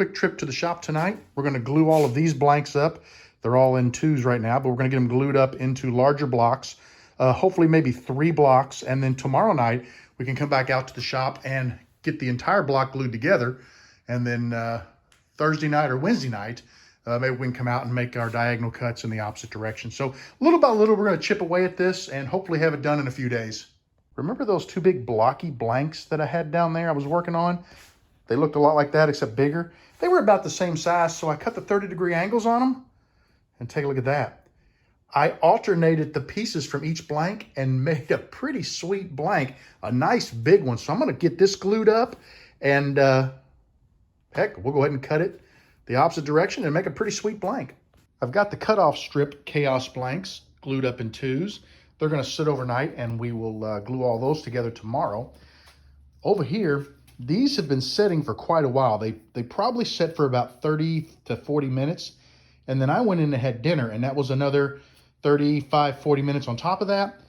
quick trip to the shop tonight. We're going to glue all of these blanks up. They're all in 2s right now, but we're going to get them glued up into larger blocks. Hopefully maybe 3 blocks. And then tomorrow night, we can come back out to the shop and get the entire block glued together. And then Thursday night or Wednesday night, maybe we can come out and make our diagonal cuts in the opposite direction. So little by little, we're going to chip away at this and hopefully have it done in a few days. Remember those 2 big blocky blanks that I had down there I was working on? They looked a lot like that, except bigger. They were about the same size, so I cut the 30-degree angles on them. And take a look at that. I alternated the pieces from each blank and made a pretty sweet blank, a nice big one. So I'm going to get this glued up and heck, we'll go ahead and cut it the opposite direction and make a pretty sweet blank. I've got the cutoff strip chaos blanks glued up in 2s. They're going to sit overnight and we will glue all those together tomorrow. Over here, these have been setting for quite a while. They probably set for about 30 to 40 minutes. And then I went in and had dinner, and that was another 35, 40 minutes on top of that.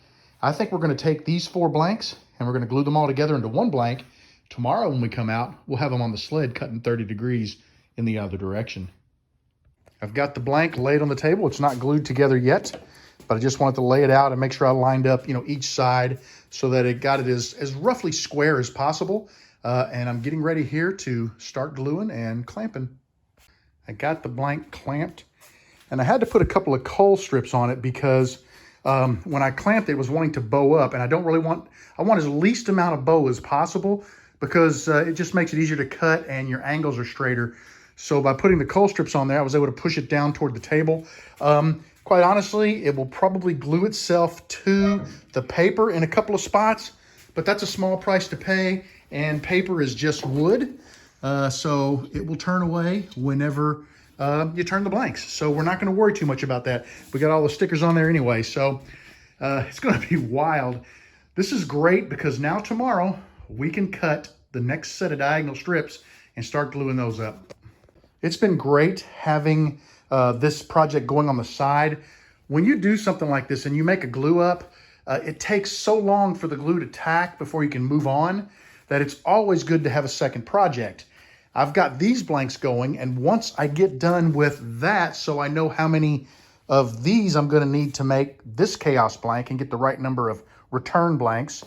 I think we're going to take these 4 blanks and we're going to glue them all together into 1 blank. Tomorrow when we come out, we'll have them on the sled cutting 30 degrees in the other direction. I've got the blank laid on the table. It's not glued together yet, but I just wanted to lay it out and make sure I lined up, each side so that it got it as roughly square as possible. And I'm getting ready here to start gluing and clamping. I got the blank clamped, and I had to put a couple of coal strips on it because when I clamped it was wanting to bow up, and I want as least amount of bow as possible because it just makes it easier to cut and your angles are straighter. So by putting the coal strips on there, I was able to push it down toward the table. Quite honestly, it will probably glue itself to the paper in a couple of spots, but that's a small price to pay, and paper is just wood. So it will turn away whenever you turn the blanks. So we're not going to worry too much about that. We got all the stickers on there anyway, so it's going to be wild. This is great because now tomorrow we can cut the next set of diagonal strips and start gluing those up. It's been great having this project going on the side. When you do something like this and you make a glue up, it takes so long for the glue to tack before you can move on that it's always good to have a second project. I've got these blanks going, and once I get done with that, so I know how many of these I'm going to need to make this chaos blank and get the right number of return blanks,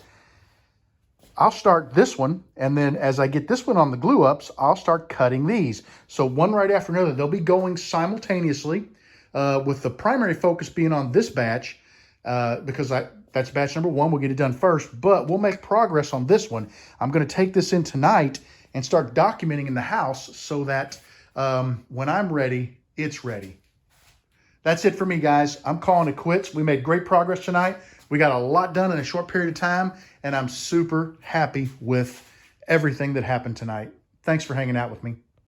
I'll start this one, and then as I get this one on the glue ups, I'll start cutting these. So one right after another, they'll be going simultaneously with the primary focus being on this batch because that's batch number 1. We'll get it done first, but we'll make progress on this one. I'm going to take this in tonight and start documenting in the house so that when I'm ready, it's ready. That's it for me, guys. I'm calling it quits. We made great progress tonight. We got a lot done in a short period of time, and I'm super happy with everything that happened tonight. Thanks for hanging out with me.